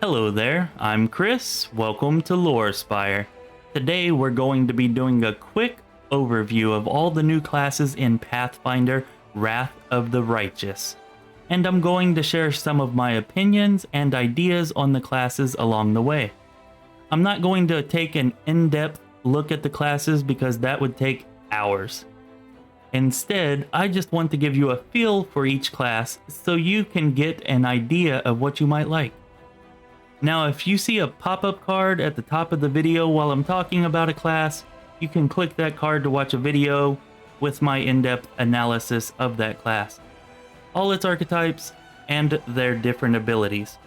Hello there, I'm Chris. Welcome to Lorespire. Today we're going to be doing a quick overview of all the new classes in Pathfinder Wrath of the Righteous. And I'm going to share some of my opinions and ideas on the classes along the way. I'm not going to take an in-depth look at the classes because that would take hours. Instead, I just want to give you a feel for each class so you can get an idea of what you might like. Now, if you see a pop-up card at the top of the video while I'm talking about a class, you can click that card to watch a video with my in-depth analysis of that class, all its archetypes, and their different abilities.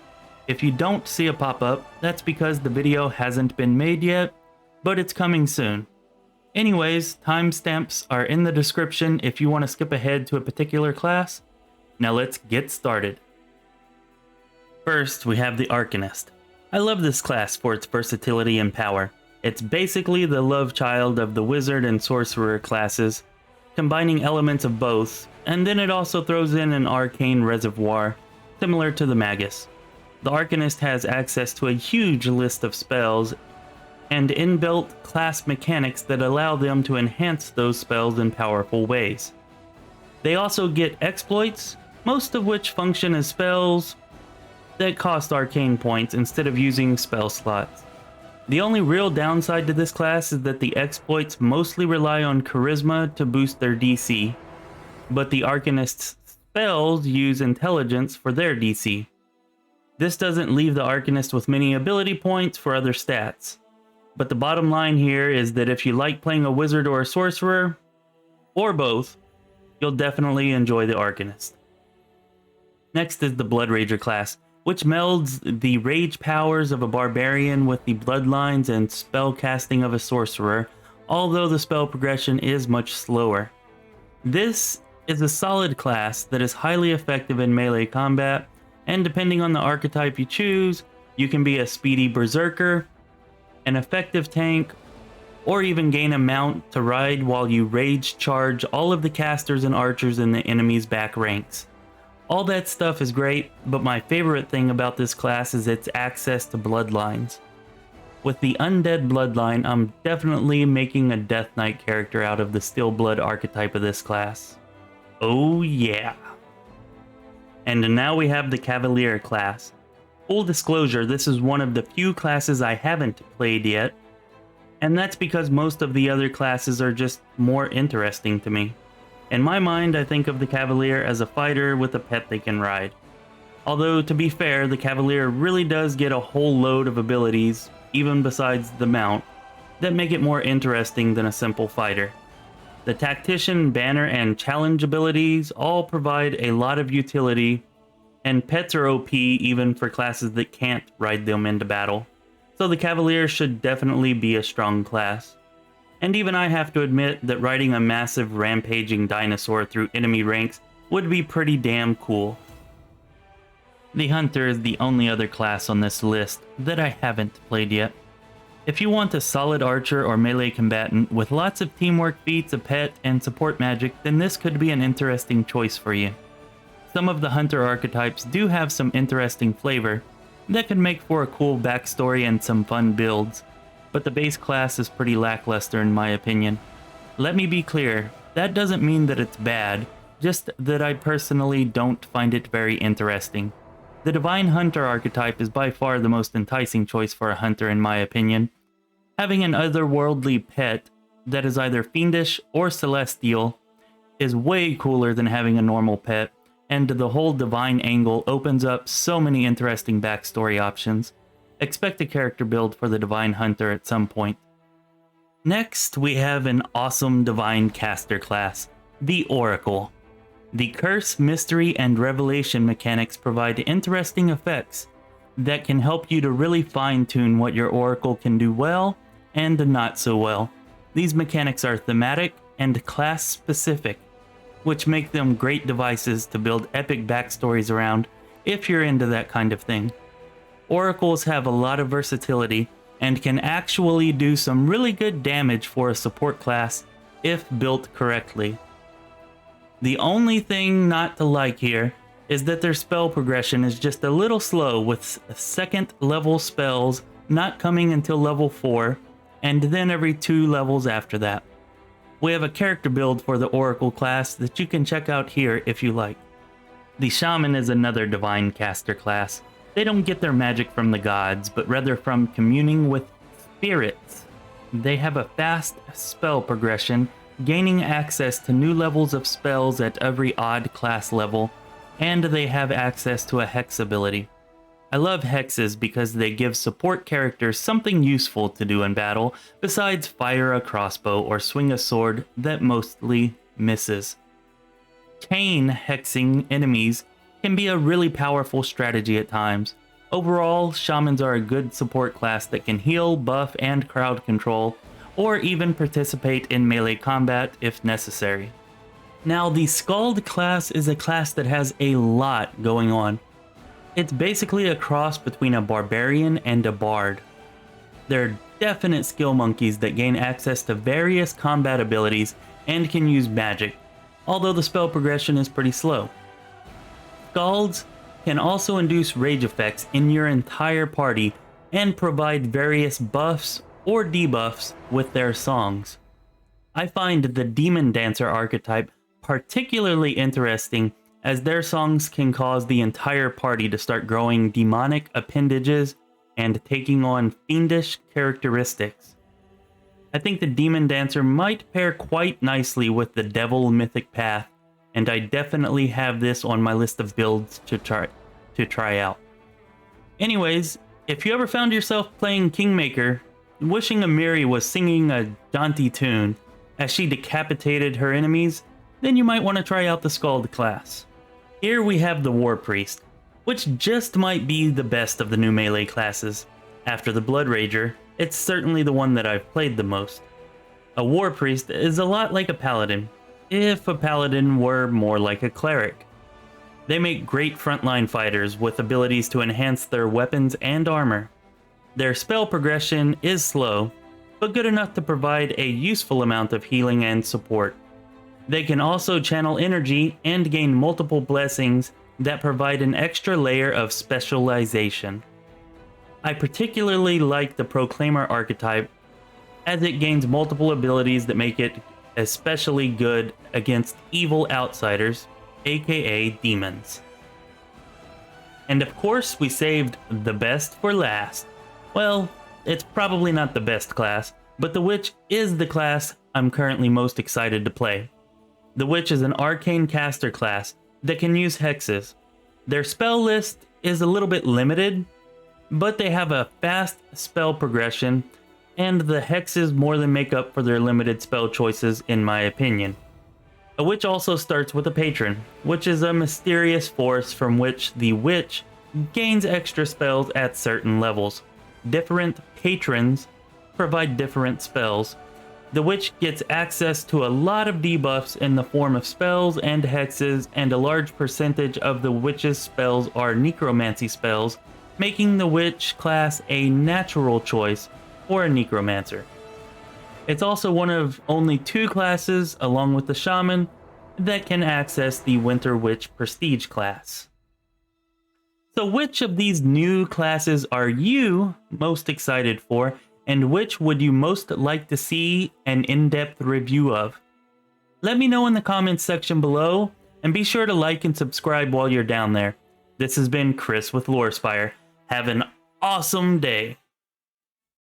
If you don't see a pop-up, that's because the video hasn't been made yet, but it's coming soon. Anyways, timestamps are in the description if you want to skip ahead to a particular class. Now let's get started. First, we have the Arcanist. I love this class for its versatility and power. It's basically the love child of the Wizard and Sorcerer classes, combining elements of both, and then it also throws in an arcane reservoir, similar to the Magus. The Arcanist has access to a huge list of spells and inbuilt class mechanics that allow them to enhance those spells in powerful ways. They also get exploits, most of which function as spells that cost arcane points instead of using spell slots. The only real downside to this class is that the exploits mostly rely on charisma to boost their DC, but the Arcanist's spells use intelligence for their DC. This doesn't leave the Arcanist with many ability points for other stats, but the bottom line here is that if you like playing a Wizard or a Sorcerer, or both, you'll definitely enjoy the Arcanist. Next is the Bloodrager Class, which melds the rage powers of a barbarian with the bloodlines and spell casting of a sorcerer, although the spell progression is much slower. This is a solid class that is highly effective in melee combat, and depending on the archetype you choose, you can be a speedy berserker, an effective tank, or even gain a mount to ride while you rage charge all of the casters and archers in the enemy's back ranks. All that stuff is great, but my favorite thing about this class is its access to bloodlines. With the undead bloodline, I'm definitely making a Death Knight character out of the Steel Blood archetype of this class. Oh yeah! And now we have the Cavalier Class. Full disclosure, this is one of the few classes I haven't played yet, and that's because most of the other classes are just more interesting to me. In my mind, I think of the Cavalier as a fighter with a pet they can ride. Although, to be fair, the Cavalier really does get a whole load of abilities, even besides the mount, that make it more interesting than a simple fighter. The Tactician, Banner, and Challenge abilities all provide a lot of utility, and pets are OP even for classes that can't ride them into battle. So the Cavalier should definitely be a strong class. And even I have to admit that riding a massive rampaging dinosaur through enemy ranks would be pretty damn cool. The Hunter is the only other class on this list that I haven't played yet. If you want a solid archer or melee combatant with lots of teamwork feats, a pet, and support magic, then this could be an interesting choice for you. Some of the Hunter archetypes do have some interesting flavor that could make for a cool backstory and some fun builds, but the base class is pretty lackluster in my opinion. Let me be clear, that doesn't mean that it's bad, just that I personally don't find it very interesting. The Divine Hunter archetype is by far the most enticing choice for a hunter in my opinion. Having an otherworldly pet that is either fiendish or celestial is way cooler than having a normal pet, and the whole divine angle opens up so many interesting backstory options. Expect a character build for the Divine Hunter at some point. Next, we have an awesome Divine Caster class, the Oracle. The Curse, Mystery, and Revelation mechanics provide interesting effects that can help you to really fine-tune what your Oracle can do well and not so well. These mechanics are thematic and class-specific, which make them great devices to build epic backstories around if you're into that kind of thing. Oracles have a lot of versatility and can actually do some really good damage for a support class if built correctly. The only thing not to like here is that their spell progression is just a little slow, with second level spells not coming until level 4, and then every 2 levels after that. We have a character build for the Oracle class that you can check out here if you like. The Shaman is another divine caster class. They don't get their magic from the gods, but rather from communing with spirits. They have a fast spell progression, gaining access to new levels of spells at every odd class level, and they have access to a hex ability. I love hexes because they give support characters something useful to do in battle besides fire a crossbow or swing a sword that mostly misses. Chain hexing enemies can be a really powerful strategy at times. Overall, shamans are a good support class that can heal, buff, and crowd control, or even participate in melee combat if necessary. Now, the Skald class is a class that has a lot going on. It's basically a cross between a barbarian and a bard. They're definite skill monkeys that gain access to various combat abilities and can use magic, although the spell progression is pretty slow. Skalds can also induce rage effects in your entire party and provide various buffs or debuffs with their songs. I find the Demon Dancer archetype particularly interesting, as their songs can cause the entire party to start growing demonic appendages and taking on fiendish characteristics. I think the Demon Dancer might pair quite nicely with the Devil Mythic Path, and I definitely have this on my list of builds to try out. Anyways, if you ever found yourself playing Kingmaker, wishing Amiri was singing a jaunty tune as she decapitated her enemies, then you might want to try out the Skald class. Here we have the Warpriest, which just might be the best of the new melee classes. After the Bloodrager, it's certainly the one that I've played the most. A Warpriest is a lot like a Paladin, if a Paladin were more like a Cleric. They make great frontline fighters with abilities to enhance their weapons and armor. Their spell progression is slow, but good enough to provide a useful amount of healing and support. They can also channel energy and gain multiple blessings that provide an extra layer of specialization. I particularly like the Proclaimer archetype, as it gains multiple abilities that make it especially good against evil outsiders, aka demons. And of course, we saved the best for last. Well, it's probably not the best class, but the Witch is the class I'm currently most excited to play. The Witch is an arcane caster class that can use hexes. Their spell list is a little bit limited, but they have a fast spell progression, and the hexes more than make up for their limited spell choices in my opinion. A Witch also starts with a patron, which is a mysterious force from which the Witch gains extra spells at certain levels. Different patrons provide different spells. The Witch gets access to a lot of debuffs in the form of spells and hexes, and a large percentage of the Witch's spells are necromancy spells, making the Witch class a natural choice for a necromancer. It's also one of only 2 classes, along with the Shaman, that can access the Winter Witch Prestige class. So which of these new classes are you most excited for, and which would you most like to see an in-depth review of? Let me know in the comments section below, and be sure to like and subscribe while you're down there. This has been Chris with Lorespire. Have an awesome day.